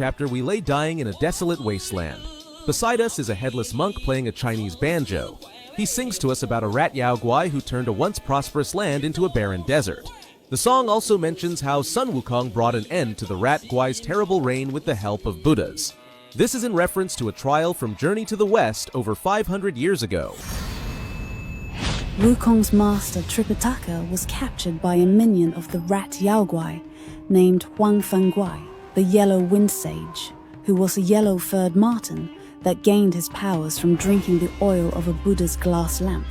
Chapter, we lay dying in a desolate wasteland. Beside us is a headless monk playing a Chinese banjo. He sings to us about a rat Yao Guai who turned a once prosperous land into a barren desert. The song also mentions how Sun Wukong brought an end to the rat Guai's terrible reign with the help of Buddhas. This is in reference to a trial from Journey to the West over 500 years ago. Wukong's master Tripitaka was captured by a minion of the rat Yao Guai named Huang Fengguai, the yellow wind sage, who was a yellow-furred marten that gained his powers from drinking the oil of a Buddha's glass lamp.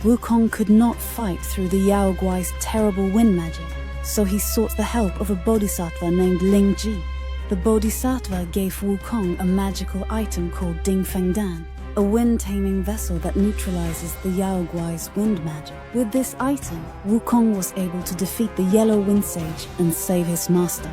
Wukong could not fight through the Yao Guai's terrible wind magic, so he sought the help of a bodhisattva named Ling Ji. The bodhisattva gave Wukong a magical item called Ding Feng Dan, a wind-taming vessel that neutralizes the Yao Guai's wind magic. With this item, Wukong was able to defeat the yellow wind sage and save his master.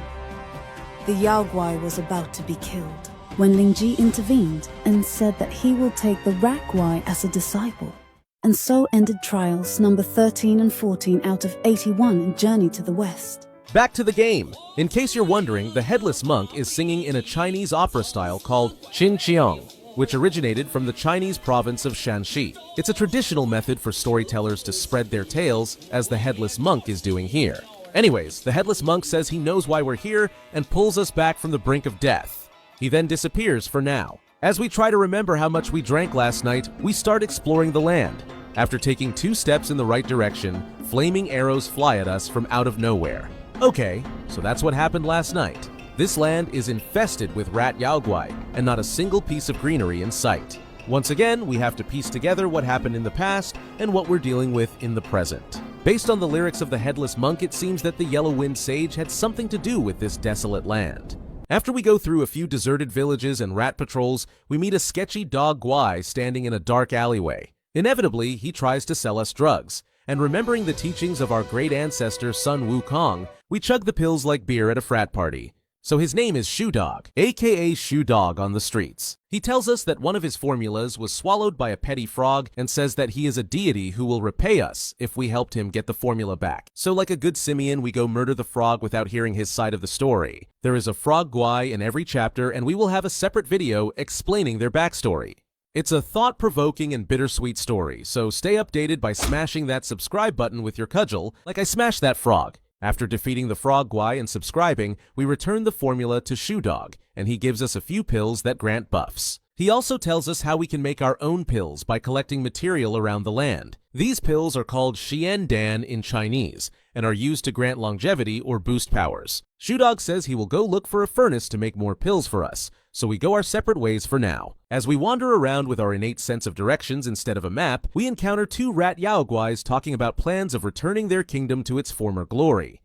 The Yao Guai was about to be killed when Ling Ji intervened and said that he will take the rat Guai as a disciple. And so ended trials number 13 and 14 out of 81 in Journey to the West. Back to the game. In case you're wondering, the headless monk is singing in a Chinese opera style called Qinqiang, which originated from the Chinese province of Shanxi. It's a traditional method for storytellers to spread their tales, as the headless monk is doing here. Anyways, the headless monk says he knows why we're here and pulls us back from the brink of death. He then disappears for now. As we try to remember how much we drank last night, we start exploring the land. After taking 2 steps in the right direction, flaming arrows fly at us from out of nowhere. Okay, so that's what happened last night. This land is infested with rat Yao Guai, and not a single piece of greenery in sight. Once again, we have to piece together what happened in the past and what we're dealing with in the present. Based on the lyrics of the Headless Monk, it seems that the Yellow Wind Sage had something to do with this desolate land. After we go through a few deserted villages and rat patrols, we meet a sketchy dog Guai standing in a dark alleyway. Inevitably, he tries to sell us drugs, and remembering the teachings of our great ancestor Sun Wukong, we chug the pills like beer at a frat party. So his name is Shoe Dog, aka Shoe Dog on the streets. He tells us that one of his formulas was swallowed by a petty frog and says that he is a deity who will repay us if we helped him get the formula back. So like a good simian, we go murder the frog without hearing his side of the story. There is a frog Guai in every chapter, and we will have a separate video explaining their backstory. It's a thought-provoking and bittersweet story, so stay updated by smashing that subscribe button with your cudgel like I smashed that frog. After defeating the frog Guai and subscribing, we return the formula to Shoe Dog, and he gives us a few pills that grant buffs. He also tells us how we can make our own pills by collecting material around the land. These pills are called Xian Dan in Chinese, and are used to grant longevity or boost powers. Shoe Dog says he will go look for a furnace to make more pills for us, so we go our separate ways for now. As we wander around with our innate sense of directions instead of a map, we encounter 2 rat Yao Guais talking about plans of returning their kingdom to its former glory.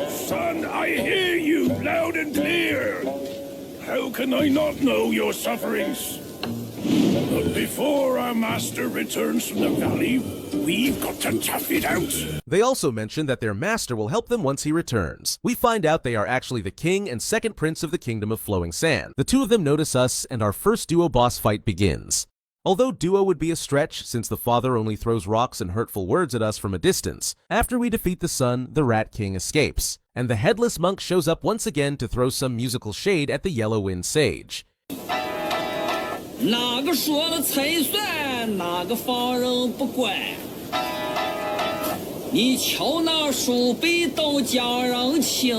Son, I hear you loud and clear. How can I not know your sufferings? But before our master returns from the valley, we've got to tough it out. They also mention that their master will help them once he returns. We find out they are actually the king and second prince of the kingdom of Flowing Sand. The 2 of them notice us, and our first duo boss fight begins. Although duo would be a stretch, since the father only throws rocks and hurtful words at us from a distance, after we defeat the son, the Rat King escapes, and the Headless Monk shows up once again to throw some musical shade at the Yellow Wind Sage. 哪个说的才算，哪个放任不管。你瞧那书背都家人情，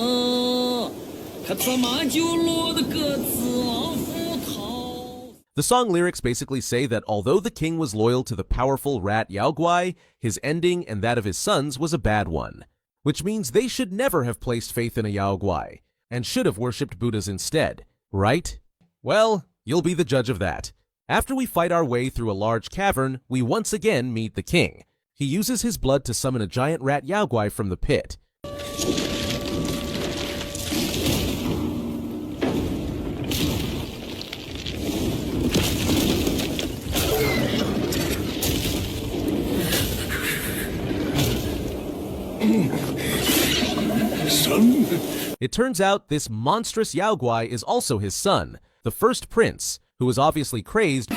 可怎么就落得个子王斧头？ The song lyrics basically say that although the king was loyal to the powerful rat Yao Guai, his ending and that of his sons was a bad one, which means they should never have placed faith in a Yao Guai, and should have worshipped Buddhas instead, right? Well, you'll be the judge of that. After we fight our way through a large cavern, we once again meet the king. He uses his blood to summon a giant rat Yao Guai from the pit. Son? It turns out this monstrous Yao Guai is also his son, the first prince, who is obviously crazed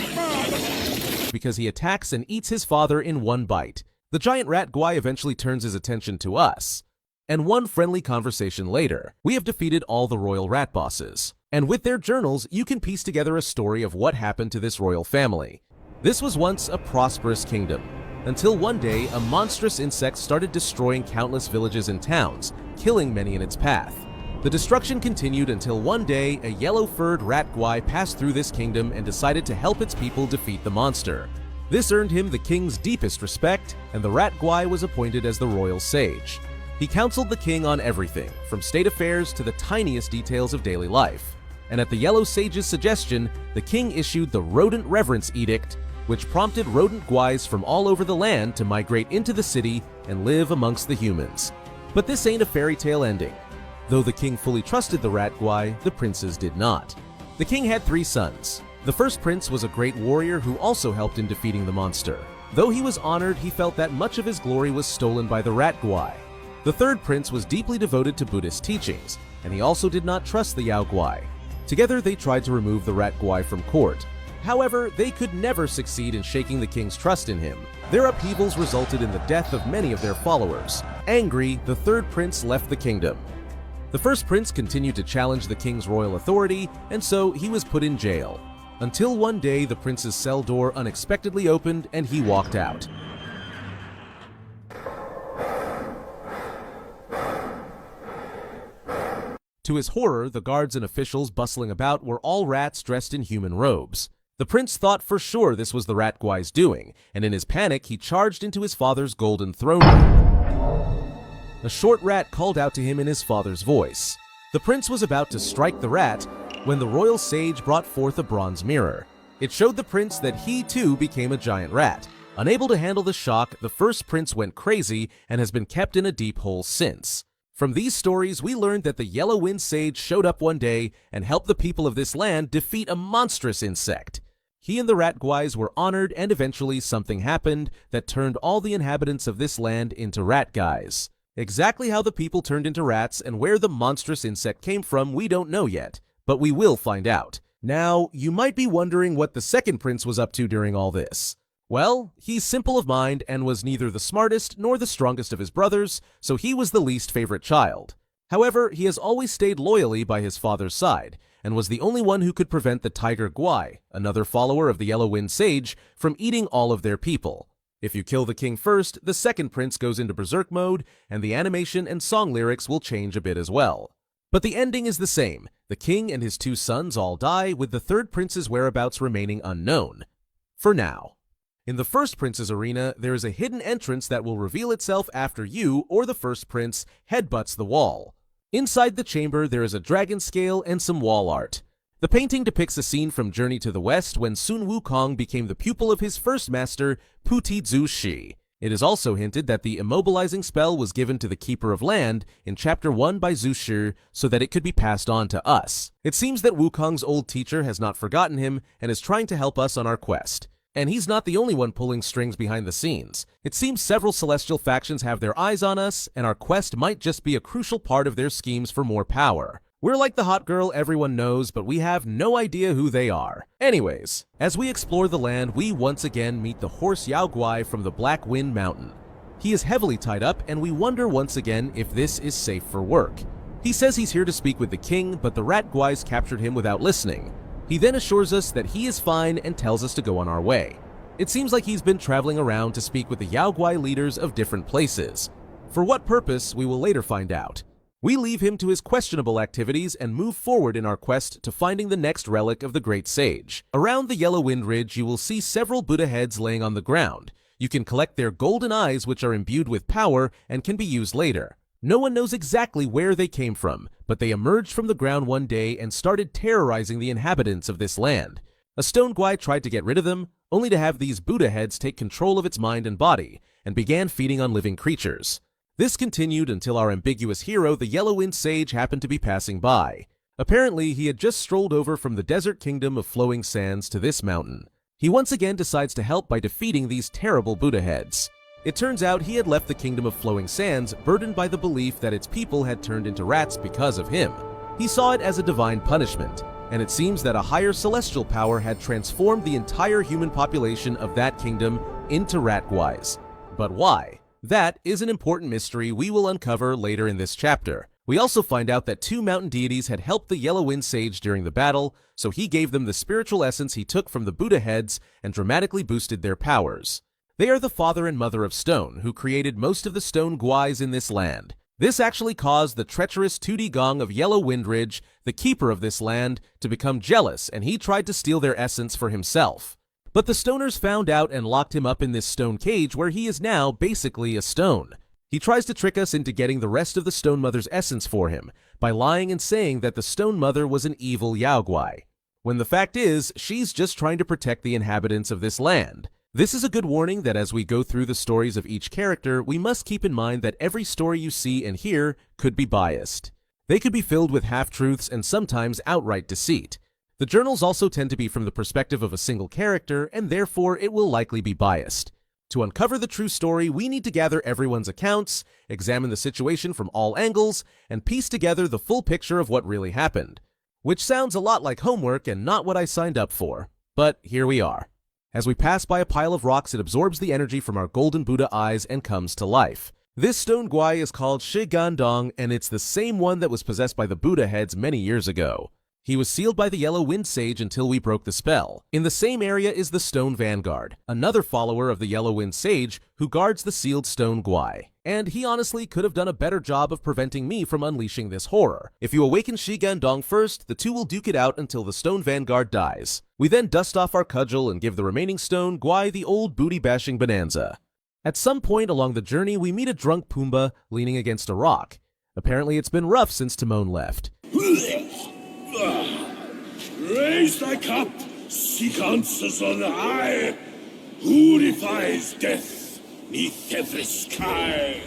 because he attacks and eats his father in one bite. The giant rat Guai eventually turns his attention to us. and one friendly conversation later, we have defeated all the royal rat bosses. And with their journals, you can piece together a story of what happened to this royal family. This was once a prosperous kingdom, until one day a monstrous insect started destroying countless villages and towns, killing many in its path. The destruction continued until one day a yellow-furred rat guai passed through this kingdom and decided to help its people defeat the monster. This earned him the king's deepest respect, and the rat guai was appointed as the royal sage. He counseled the king on everything, from state affairs to the tiniest details of daily life. And at the yellow sage's suggestion, the king issued the Rodent Reverence Edict, which prompted rodent guais from all over the land to migrate into the city and live amongst the humans. But this ain't a fairy tale ending. Though the king fully trusted the rat guai, the princes did not. The king had 3 sons. The first prince was a great warrior who also helped in defeating the monster. Though he was honored, he felt that much of his glory was stolen by the rat guai. The third prince was deeply devoted to Buddhist teachings, and he also did not trust the Yao guai. Together they tried to remove the rat guai from court. However, they could never succeed in shaking the king's trust in him. Their upheavals resulted in the death of many of their followers. Angry, the third prince left the kingdom. The first prince continued to challenge the king's royal authority, and so he was put in jail. Until one day the prince's cell door unexpectedly opened and he walked out. To his horror, the guards and officials bustling about were all rats dressed in human robes. The prince thought for sure this was the rat guai's doing, and in his panic he charged into his father's golden throne room. A short rat called out to him in his father's voice. The prince was about to strike the rat when the royal sage brought forth a bronze mirror. It showed the prince that he too became a giant rat. Unable to handle the shock, the first prince went crazy and has been kept in a deep hole since. From these stories, we learned that the Yellow Wind Sage showed up one day and helped the people of this land defeat a monstrous insect. He and the rat guais were honored, and eventually something happened that turned all the inhabitants of this land into rat guys. Exactly how the people turned into rats and where the monstrous insect came from, we don't know yet, but we will find out. Now, you might be wondering what the second prince was up to during all this. Well, he's simple of mind and was neither the smartest nor the strongest of his brothers, so he was the least favorite child. However, he has always stayed loyally by his father's side, and was the only one who could prevent the Tiger Guai, another follower of the Yellow Wind Sage, from eating all of their people. If you kill the king first, the second prince goes into berserk mode, and the animation and song lyrics will change a bit as well. But the ending is the same. The king and his 2 sons all die, with the third prince's whereabouts remaining unknown. For now. In the first prince's arena, there is a hidden entrance that will reveal itself after you, or the first prince, headbutts the wall. Inside the chamber, there is a dragon scale and some wall art. The painting depicts a scene from Journey to the West when Sun Wukong became the pupil of his first master, Puti Zhu Shi. It is also hinted that the immobilizing spell was given to the Keeper of Land in Chapter 1 by Zhu Shi so that it could be passed on to us. It seems that Wukong's old teacher has not forgotten him and is trying to help us on our quest. And he's not the only one pulling strings behind the scenes. It seems several celestial factions have their eyes on us, and our quest might just be a crucial part of their schemes for more power. We're like the hot girl everyone knows, but we have no idea who they are. Anyways, as we explore the land, we once again meet the horse Yao Guai from the Black Wind Mountain. He is heavily tied up, and we wonder once again if this is safe for work. He says he's here to speak with the king, but the rat guais captured him without listening. He then assures us that he is fine and tells us to go on our way. It seems like he's been traveling around to speak with the Yao Guai leaders of different places. For what purpose, we will later find out. We leave him to his questionable activities and move forward in our quest to finding the next relic of the Great Sage. Around the Yellow Wind Ridge, you will see several Buddha heads laying on the ground. You can collect their golden eyes, which are imbued with power and can be used later. No one knows exactly where they came from, but they emerged from the ground one day and started terrorizing the inhabitants of this land. A stone guai tried to get rid of them, only to have these Buddha heads take control of its mind and body, and began feeding on living creatures. This continued until our ambiguous hero, the Yellow Wind Sage, happened to be passing by. Apparently, he had just strolled over from the desert kingdom of flowing sands to this mountain. He once again decides to help by defeating these terrible Buddha heads. It turns out he had left the kingdom of flowing sands burdened by the belief that its people had turned into rats because of him. He saw it as a divine punishment, and it seems that a higher celestial power had transformed the entire human population of that kingdom into rat guais. But why? That is an important mystery we will uncover later in this chapter. We also find out that 2 mountain deities had helped the Yellow Wind Sage during the battle, so he gave them the spiritual essence he took from the Buddha heads and dramatically boosted their powers. They are the father and mother of stone, who created most of the stone guais in this land. This actually caused the treacherous Tudi Gong of Yellow Windridge, the keeper of this land, to become jealous, and he tried to steal their essence for himself. But the stoners found out and locked him up in this stone cage where he is now basically a stone. He tries to trick us into getting the rest of the Stone Mother's essence for him by lying and saying that the Stone Mother was an evil Yaoguai, when the fact is, she's just trying to protect the inhabitants of this land. This is a good warning that as we go through the stories of each character, we must keep in mind that every story you see and hear could be biased. They could be filled with half-truths and sometimes outright deceit. The journals also tend to be from the perspective of a single character, and therefore it will likely be biased. To uncover the true story, we need to gather everyone's accounts, examine the situation from all angles, and piece together the full picture of what really happened. Which sounds a lot like homework and not what I signed up for. But here we are. As we pass by a pile of rocks, it absorbs the energy from our golden Buddha eyes and comes to life. This stone guai is called Shigandong, and it's the same one that was possessed by the Buddha heads many years ago. He was sealed by the Yellow Wind Sage until we broke the spell. In the same area is the Stone Vanguard, another follower of the Yellow Wind Sage who guards the sealed stone guai. And he honestly could have done a better job of preventing me from unleashing this horror. If you awaken Shigandong first, the two will duke it out until the Stone Vanguard dies. We then dust off our cudgel and give the remaining stone guai the old booty-bashing bonanza. At some point along the journey, we meet a drunk Pumbaa leaning against a rock. Apparently it's been rough since Timon left. Raise thy cup, seek answers on high. Who defies death neath every sky?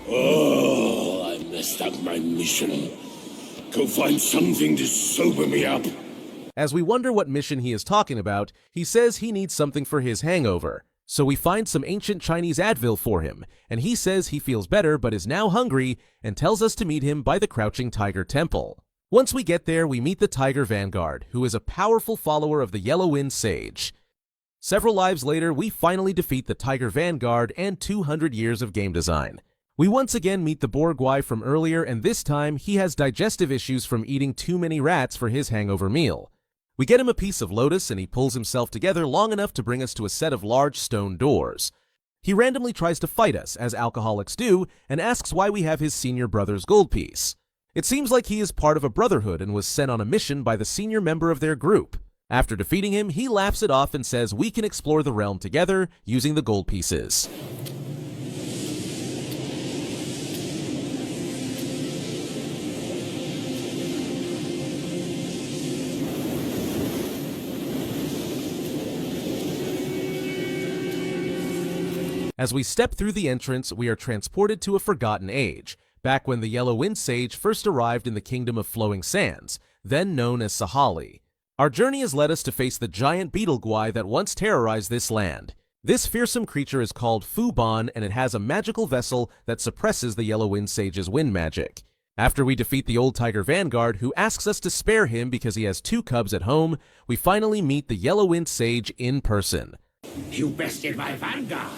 Oh, I messed up my mission. Go find something to sober me up. As we wonder what mission he is talking about, he says he needs something for his hangover. So we find some ancient Chinese Advil for him, and he says he feels better but is now hungry and tells us to meet him by the Crouching Tiger Temple. Once we get there, we meet the Tiger Vanguard, who is a powerful follower of the Yellow Wind Sage. Several lives later, we finally defeat the Tiger Vanguard and 200 years of game design. We once again meet the boar guai from earlier, and this time he has digestive issues from eating too many rats for his hangover meal. We get him a piece of lotus and he pulls himself together long enough to bring us to a set of large stone doors. He randomly tries to fight us, as alcoholics do, and asks why we have his senior brother's gold piece. It seems like he is part of a brotherhood and was sent on a mission by the senior member of their group. After defeating him, he laughs it off and says we can explore the realm together using the gold pieces. As we step through the entrance, we are transported to a forgotten age, back when the Yellow Wind Sage first arrived in the Kingdom of Flowing Sands, then known as Sahali. Our journey has led us to face the giant beetle guai that once terrorized this land. This fearsome creature is called Fuban, and it has a magical vessel that suppresses the Yellow Wind Sage's wind magic. After we defeat the old Tiger Vanguard, who asks us to spare him because he has 2 cubs at home, we finally meet the Yellow Wind Sage in person. You bested my vanguard.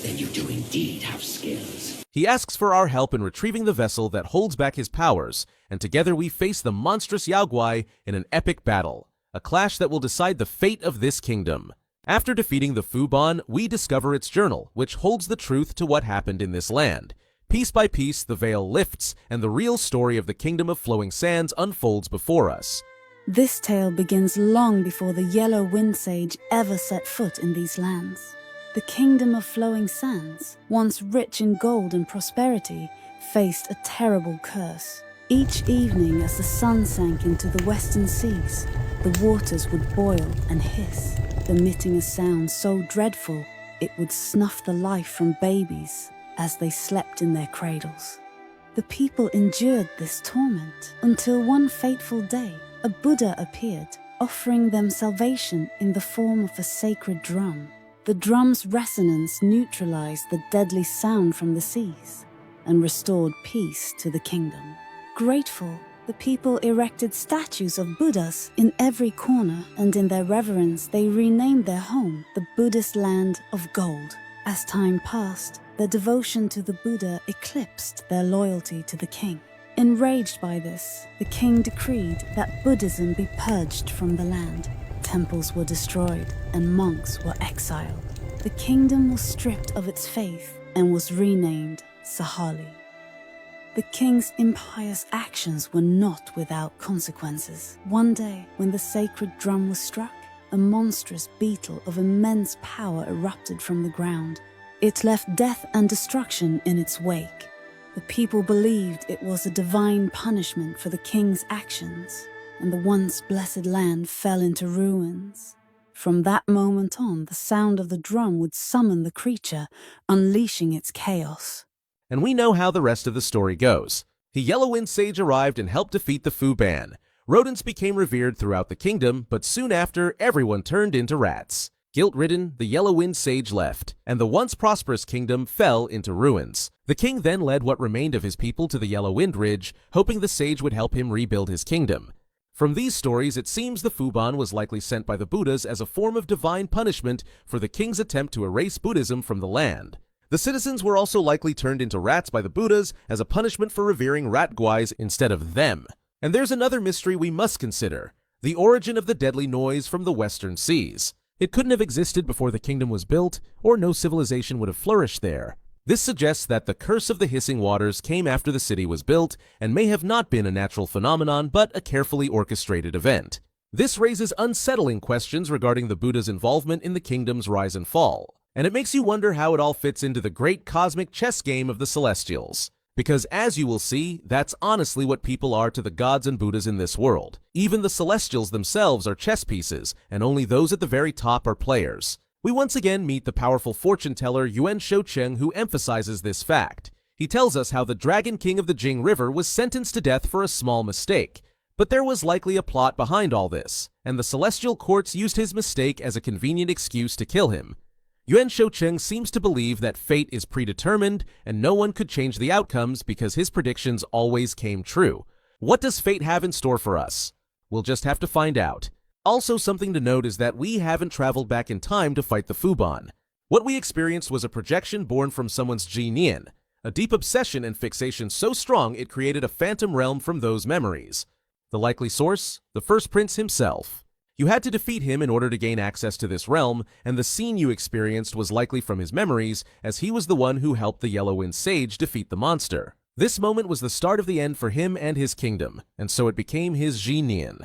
Then you do indeed have skills. He asks for our help in retrieving the vessel that holds back his powers, and together we face the monstrous Yaoguai in an epic battle, a clash that will decide the fate of this kingdom. After defeating the Fuban, we discover its journal, which holds the truth to what happened in this land. Piece by piece, the veil lifts, and the real story of the Kingdom of Flowing Sands unfolds before us. This tale begins long before the Yellow Wind Sage ever set foot in these lands. The Kingdom of Flowing Sands, once rich in gold and prosperity, faced a terrible curse. Each evening as the sun sank into the western seas, the waters would boil and hiss, emitting a sound so dreadful it would snuff the life from babies as they slept in their cradles. The people endured this torment until one fateful day, a Buddha appeared, offering them salvation in the form of a sacred drum. The drum's resonance neutralized the deadly sound from the seas and restored peace to the kingdom. Grateful, the people erected statues of Buddhas in every corner, and in their reverence they renamed their home the Buddhist land of gold. As time passed, Their devotion to the Buddha eclipsed their loyalty to the king. Enraged by this, the king decreed that Buddhism be purged from the land. Temples were destroyed and monks were exiled. The kingdom was stripped of its faith and was renamed Sahali. The king's impious actions were not without consequences. One day, when the sacred drum was struck, a monstrous beetle of immense power erupted from the ground. It left death and destruction in its wake. The people believed it was a divine punishment for the king's actions, and the once blessed land fell into ruins. From that moment on, the sound of the drum would summon the creature, unleashing its chaos. And we know how the rest of the story goes. The Yellow Wind Sage arrived and helped defeat the Fu Ban. Rodents became revered throughout the kingdom, but soon after, everyone turned into rats. Guilt-ridden, the Yellow Wind Sage left, and the once prosperous kingdom fell into ruins. The king then led what remained of his people to the Yellow Wind Ridge, hoping the sage would help him rebuild his kingdom. From these stories, it seems the Fu Ban was likely sent by the Buddhas as a form of divine punishment for the king's attempt to erase Buddhism from the land. The citizens were also likely turned into rats by the Buddhas as a punishment for revering rat guais instead of them. And there's another mystery we must consider: the origin of the deadly noise from the western seas. It couldn't have existed before the kingdom was built, or no civilization would have flourished there. This suggests that the curse of the hissing waters came after the city was built and may have not been a natural phenomenon but a carefully orchestrated event. This raises unsettling questions regarding the Buddha's involvement in the kingdom's rise and fall. And it makes you wonder how it all fits into the great cosmic chess game of the Celestials. Because as you will see, that's honestly what people are to the gods and Buddhas in this world. Even the Celestials themselves are chess pieces, and only those at the very top are players. We once again meet the powerful fortune teller Yuan Shoucheng, who emphasizes this fact. He tells us how the Dragon King of the Jing River was sentenced to death for a small mistake. But there was likely a plot behind all this, and the celestial courts used his mistake as a convenient excuse to kill him. Yuan Shoucheng seems to believe that fate is predetermined and no one could change the outcomes because his predictions always came true. What does fate have in store for us? We'll just have to find out. Also, something to note is that we haven't traveled back in time to fight the Fu Ban. What we experienced was a projection born from someone's Ji Nian, a deep obsession and fixation so strong it created a phantom realm from those memories. The likely source? The first prince himself. You had to defeat him in order to gain access to this realm, and the scene you experienced was likely from his memories, as he was the one who helped the Yellow Wind Sage defeat the monster. This moment was the start of the end for him and his kingdom, and so it became his Ji Nian.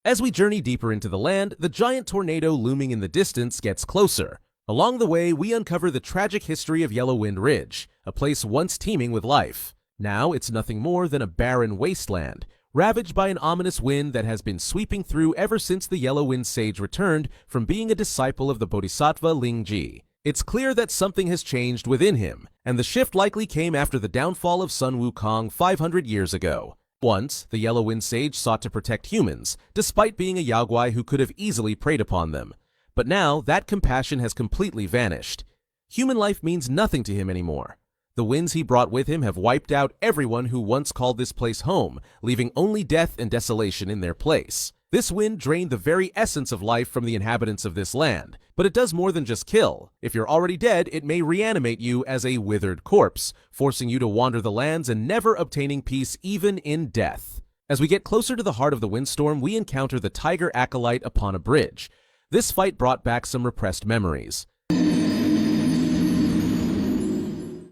As we journey deeper into the land, the giant tornado looming in the distance gets closer. Along the way, we uncover the tragic history of Yellow Wind Ridge, a place once teeming with life. Now it's nothing more than a barren wasteland, ravaged by an ominous wind that has been sweeping through ever since the Yellow Wind Sage returned from being a disciple of the Bodhisattva Lingji. It's clear that something has changed within him, and the shift likely came after the downfall of Sun Wukong 500 years ago. Once, the Yellow Wind Sage sought to protect humans, despite being a Yaoguai who could have easily preyed upon them. But now, that compassion has completely vanished. Human life means nothing to him anymore. The winds he brought with him have wiped out everyone who once called this place home, leaving only death and desolation in their place. This wind drained the very essence of life from the inhabitants of this land, but it does more than just kill. If you're already dead, it may reanimate you as a withered corpse, forcing you to wander the lands and never obtaining peace even in death. As we get closer to the heart of the windstorm, we encounter the Tiger Acolyte upon a bridge. This fight brought back some repressed memories.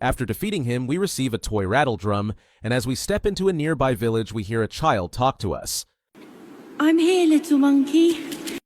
After defeating him, we receive a toy rattle drum, and as we step into a nearby village, we hear a child talk to us. I'm here, little monkey.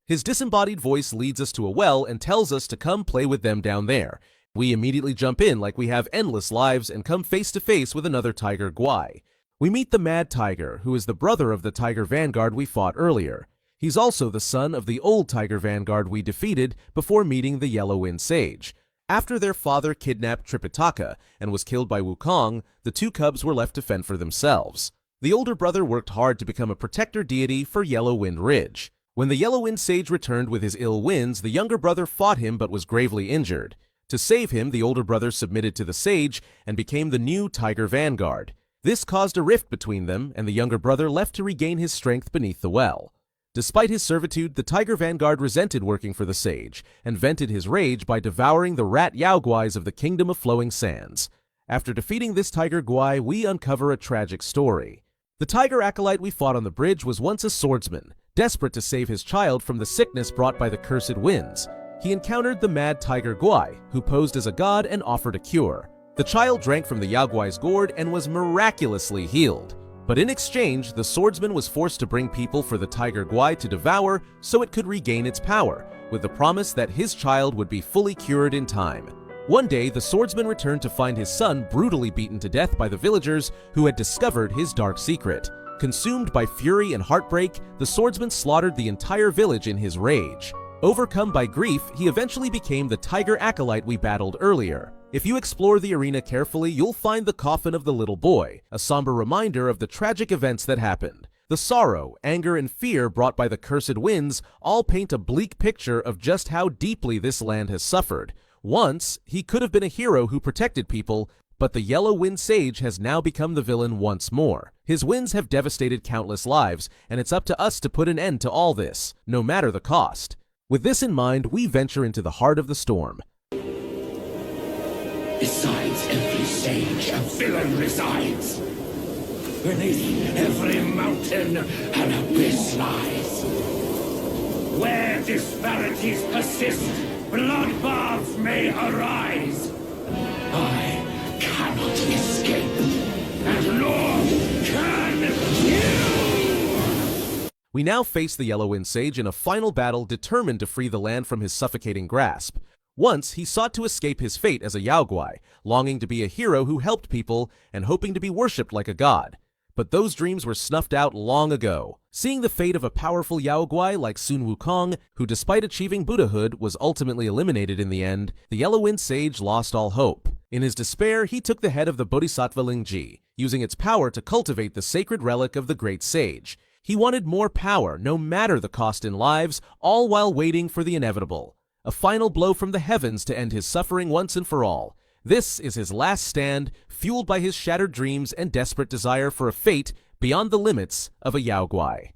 His disembodied voice leads us to a well and tells us to come play with them down there. We immediately jump in like we have endless lives and come face to face with another Tiger Guai. We meet the Mad Tiger, who is the brother of the Tiger Vanguard we fought earlier. He's also the son of the old Tiger Vanguard we defeated before meeting the Yellow Wind Sage. After their father kidnapped Tripitaka and was killed by Wukong, the two cubs were left to fend for themselves. The older brother worked hard to become a protector deity for Yellow Wind Ridge. When the Yellow Wind Sage returned with his ill winds, the younger brother fought him but was gravely injured. To save him, the older brother submitted to the sage and became the new Tiger Vanguard. This caused a rift between them, and the younger brother left to regain his strength beneath the well. Despite his servitude, the Tiger Vanguard resented working for the sage, and vented his rage by devouring the rat Yaoguais of the Kingdom of Flowing Sands. After defeating this Tiger Guai, we uncover a tragic story. The Tiger Acolyte we fought on the bridge was once a swordsman, desperate to save his child from the sickness brought by the cursed winds. He encountered the mad Tiger Guai, who posed as a god and offered a cure. The child drank from the Yaoguai's gourd and was miraculously healed. But in exchange, the swordsman was forced to bring people for the Tiger Guai to devour so it could regain its power, with the promise that his child would be fully cured in time. One day, the swordsman returned to find his son brutally beaten to death by the villagers who had discovered his dark secret. Consumed by fury and heartbreak, the swordsman slaughtered the entire village in his rage. Overcome by grief, he eventually became the Tiger Acolyte we battled earlier. If you explore the arena carefully, you'll find the coffin of the little boy, a somber reminder of the tragic events that happened. The sorrow, anger, and fear brought by the cursed winds all paint a bleak picture of just how deeply this land has suffered. Once, he could have been a hero who protected people, but the Yellow Wind Sage has now become the villain once more. His winds have devastated countless lives, and it's up to us to put an end to all this, no matter the cost. With this in mind, we venture into the heart of the storm. Besides every sage, a villain resides. Beneath every mountain, an abyss lies. Where disparities persist, bloodbaths may arise. I cannot escape, and nor can you! We now face the Yellow Wind Sage in a final battle, determined to free the land from his suffocating grasp. Once, he sought to escape his fate as a Yaoguai, longing to be a hero who helped people and hoping to be worshipped like a god. But those dreams were snuffed out long ago. Seeing the fate of a powerful Yaoguai like Sun Wukong, who despite achieving Buddhahood was ultimately eliminated in the end, the Yellow Wind Sage lost all hope. In his despair, he took the head of the Bodhisattva Lingji, using its power to cultivate the sacred relic of the great sage. He wanted more power, no matter the cost in lives, all while waiting for the inevitable. A final blow from the heavens to end his suffering once and for all. This is his last stand, fueled by his shattered dreams and desperate desire for a fate beyond the limits of a Yaoguai.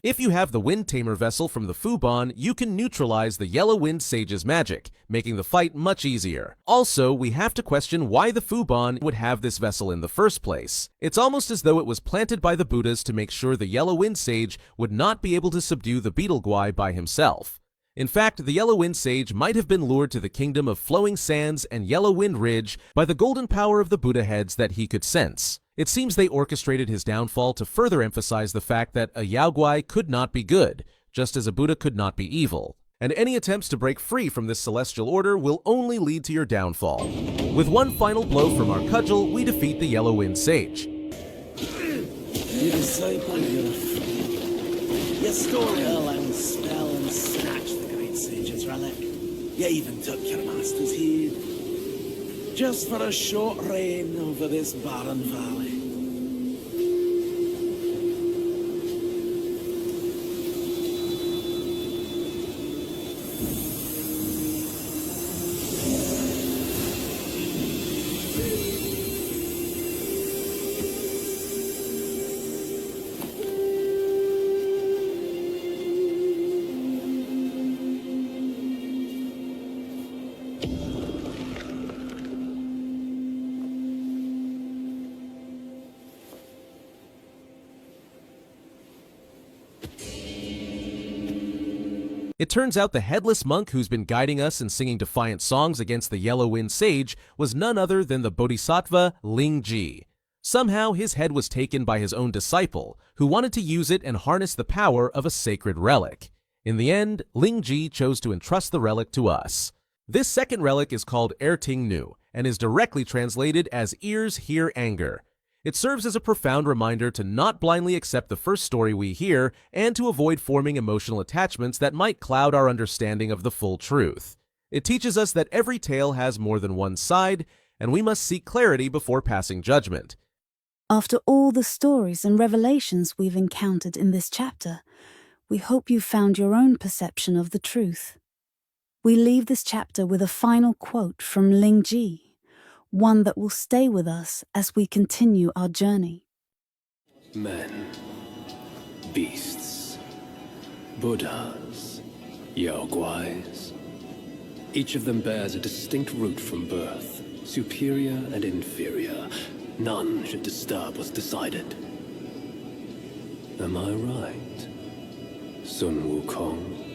If you have the Wind Tamer vessel from the Fubon, you can neutralize the Yellow Wind Sage's magic, making the fight much easier. Also, we have to question why the Fubon would have this vessel in the first place. It's almost as though it was planted by the Buddhas to make sure the Yellow Wind Sage would not be able to subdue the Beetle Guai by himself. In fact, the Yellow Wind Sage might have been lured to the Kingdom of Flowing Sands and Yellow Wind Ridge by the golden power of the Buddha heads that he could sense. It seems they orchestrated his downfall to further emphasize the fact that a Yaoguai could not be good, just as a Buddha could not be evil. And any attempts to break free from this celestial order will only lead to your downfall. With one final blow from our cudgel, we defeat the Yellow Wind Sage. You disciple, you're free. You stole your land spell and snatched the great sage's relic. You even took your master's heed. Just for a short reign over this barren valley. It turns out the headless monk who's been guiding us and singing defiant songs against the Yellow Wind Sage was none other than the Bodhisattva Lingji. Somehow his head was taken by his own disciple, who wanted to use it and harness the power of a sacred relic. In the end, Lingji chose to entrust the relic to us. This second relic is called Erting Nu and is directly translated as Ears Hear Anger. It serves as a profound reminder to not blindly accept the first story we hear and to avoid forming emotional attachments that might cloud our understanding of the full truth. It teaches us that every tale has more than one side, and we must seek clarity before passing judgment. After all the stories and revelations we've encountered in this chapter, we hope you found your own perception of the truth. We leave this chapter with a final quote from Lingji, one that will stay with us as we continue our journey. Men, beasts, Buddhas, Yaoguais. Each of them bears a distinct root from birth, superior and inferior. None should disturb what's decided. Am I right, Sun Wukong?